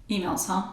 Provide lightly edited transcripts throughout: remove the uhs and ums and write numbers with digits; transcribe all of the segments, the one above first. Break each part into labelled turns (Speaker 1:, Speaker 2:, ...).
Speaker 1: Emails, huh?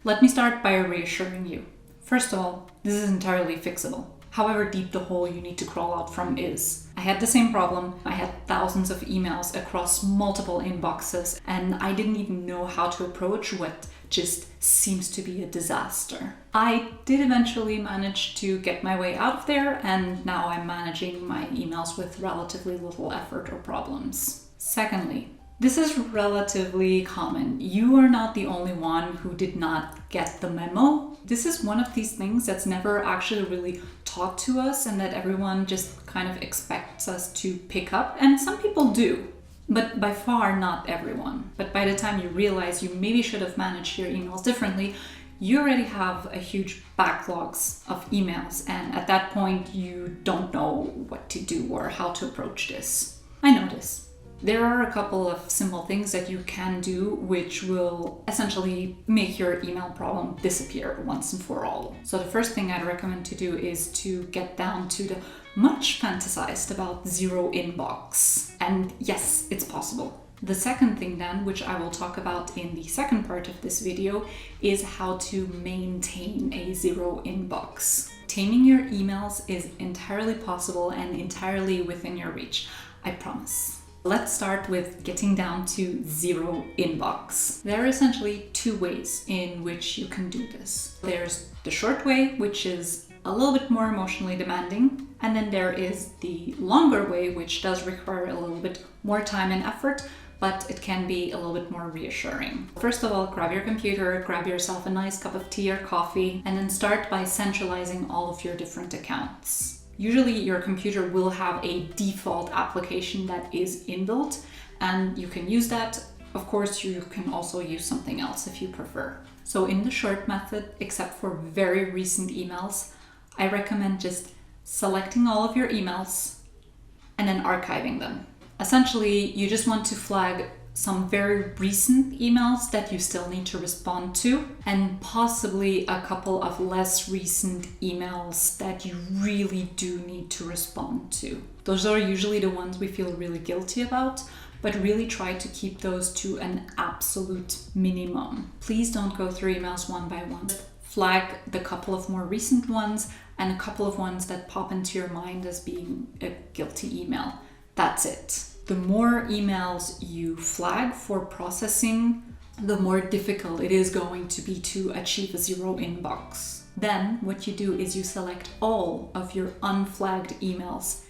Speaker 1: Let me start by reassuring you. First of all, this is entirely fixable. However deep the hole you need to crawl out from is. I had the same problem. I had thousands of emails across multiple inboxes, and I didn't even know how to approach what just seems to be a disaster. I did eventually manage to get my way out of there, and now I'm managing my emails with relatively little effort or problems. Secondly, this is relatively common. You are not the only one who did not get the memo. This is one of these things that's never actually really taught to us and that everyone just kind of expects us to pick up. And some people do, but by far not everyone. But by the time you realize you maybe should have managed your emails differently, you already have a huge backlogs of emails. And at that point, you don't know what to do or how to approach this. I know this. There are a couple of simple things that you can do which will essentially make your email problem disappear once and for all. So the first thing I'd recommend to do is to get down to the much fantasized about zero inbox. And yes, it's possible. The second thing then, which I will talk about in the second part of this video, is how to maintain a zero inbox. Taming your emails is entirely possible and entirely within your reach, I promise. Let's start with getting down to zero inbox. There are essentially two ways in which you can do this. There's the short way, which is a little bit more emotionally demanding, and then there is the longer way, which does require a little bit more time and effort, but it can be a little bit more reassuring. First of all, grab your computer, grab yourself a nice cup of tea or coffee, and then start by centralizing all of your different accounts. Usually your computer will have a default application that is inbuilt, and you can use that. Of course, you can also use something else if you prefer. So in the short method, except for very recent emails, I recommend just selecting all of your emails and then archiving them. Essentially, you just want to flag some very recent emails that you still need to respond to, and possibly a couple of less recent emails that you really do need to respond to. Those are usually the ones we feel really guilty about, but really try to keep those to an absolute minimum. Please don't go through emails one by one. Flag the couple of more recent ones and a couple of ones that pop into your mind as being a guilty email. That's it. The more emails you flag for processing, the more difficult it is going to be to achieve a zero inbox. Then what you do is you select all of your unflagged emails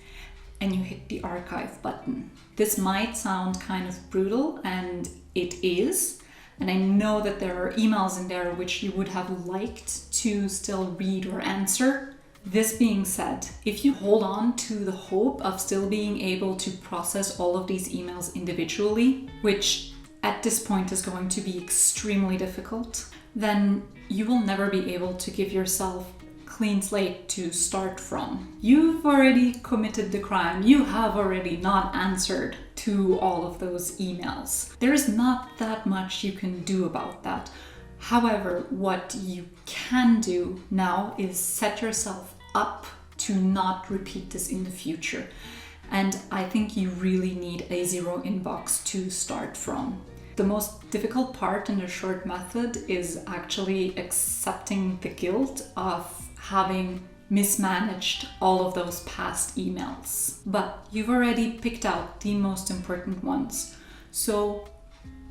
Speaker 1: and you hit the archive button. This might sound kind of brutal, and it is. And I know that there are emails in there which you would have liked to still read or answer. This being said, if you hold on to the hope of still being able to process all of these emails individually, which at this point is going to be extremely difficult, then you will never be able to give yourself a clean slate to start from. You've already committed the crime. You have already not answered to all of those emails. There is not that much you can do about that. However, what you can do now is set yourself up to not repeat this in the future. And I think you really need a zero inbox to start from. The most difficult part in the short method is actually accepting the guilt of having mismanaged all of those past emails. But you've already picked out the most important ones. So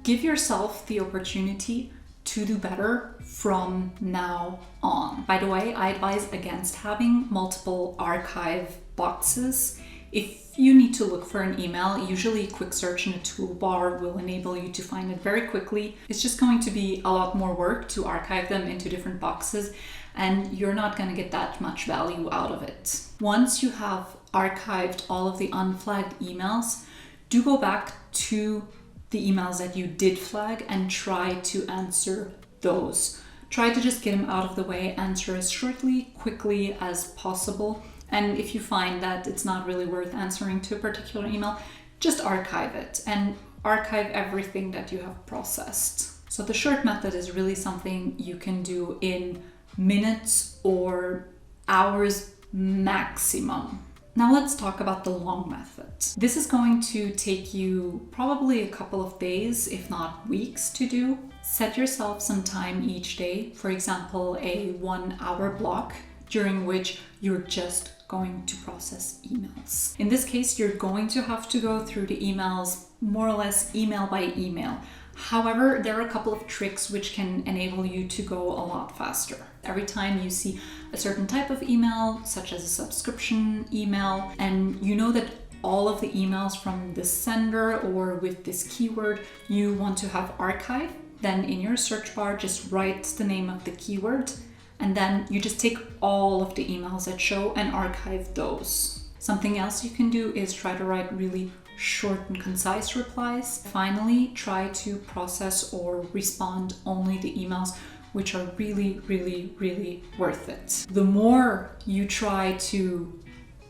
Speaker 1: give yourself the opportunity to do better from now on. By the way, I advise against having multiple archive boxes. If you need to look for an email, usually a quick search in a toolbar will enable you to find it very quickly. It's just going to be a lot more work to archive them into different boxes, and you're not going to get that much value out of it. Once you have archived all of the unflagged emails, do go back to the emails that you did flag and try to answer those. Try to just get them out of the way, answer as shortly, quickly as possible. And if you find that it's not really worth answering to a particular email, just archive it and archive everything that you have processed. So the short method is really something you can do in minutes or hours maximum. Now let's talk about the long method. This is going to take you probably a couple of days, if not weeks, to do. Set yourself some time each day, for example, a 1-hour block during which you're just going to process emails. In this case, you're going to have to go through the emails more or less email by email. However, there are a couple of tricks which can enable you to go a lot faster. Every time you see a certain type of email, such as a subscription email, and you know that all of the emails from this sender or with this keyword you want to have archived, then in your search bar, just write the name of the keyword, and then you just take all of the emails that show and archive those. Something else you can do is try to write really short and concise replies. Finally, try to process or respond only the emails which are really, really, really worth it. The more you try to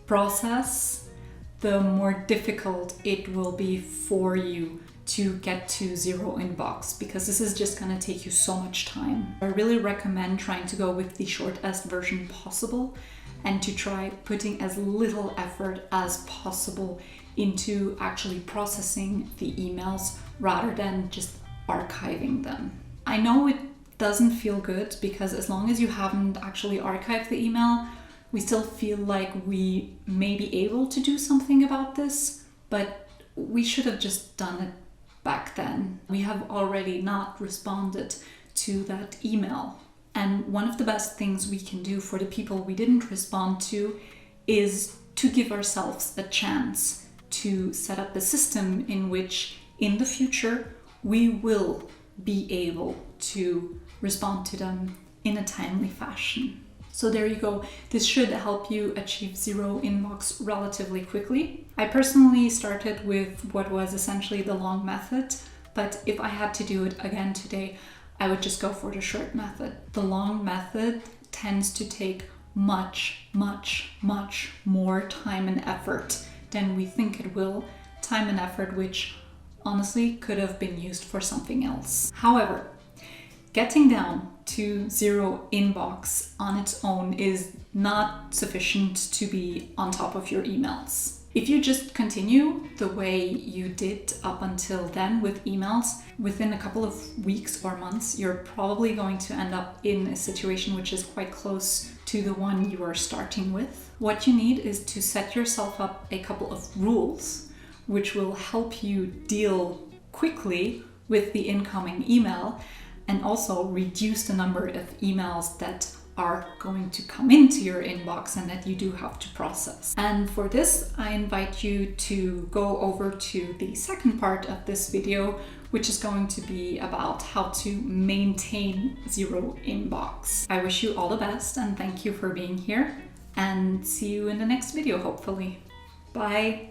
Speaker 1: process, the more difficult it will be for you to get to 0 inbox, because this is just going to take you so much time. I really recommend trying to go with the shortest version possible and to try putting as little effort as possible into actually processing the emails rather than just archiving them. I know it doesn't feel good because as long as you haven't actually archived the email, we still feel like we may be able to do something about this, but we should have just done it back then. We have already not responded to that email. And one of the best things we can do for the people we didn't respond to is to give ourselves a chance to set up a system in which in the future we will be able to respond to them in a timely fashion. So there you go. This should help you achieve 0 inbox relatively quickly. I personally started with what was essentially the long method, but if I had to do it again today, I would just go for the short method. The long method tends to take much, much, much more time and effort than we think it will. Time and effort which honestly could have been used for something else. However, getting down to 0 inbox on its own is not sufficient to be on top of your emails. If you just continue the way you did up until then with emails, within a couple of weeks or months, you're probably going to end up in a situation which is quite close to the one you are starting with. What you need is to set yourself up a couple of rules which will help you deal quickly with the incoming email and also reduce the number of emails that are going to come into your inbox and that you do have to process. And for this, I invite you to go over to the second part of this video, which is going to be about how to maintain 0 inbox. I wish you all the best and thank you for being here, and see you in the next video, hopefully. Bye!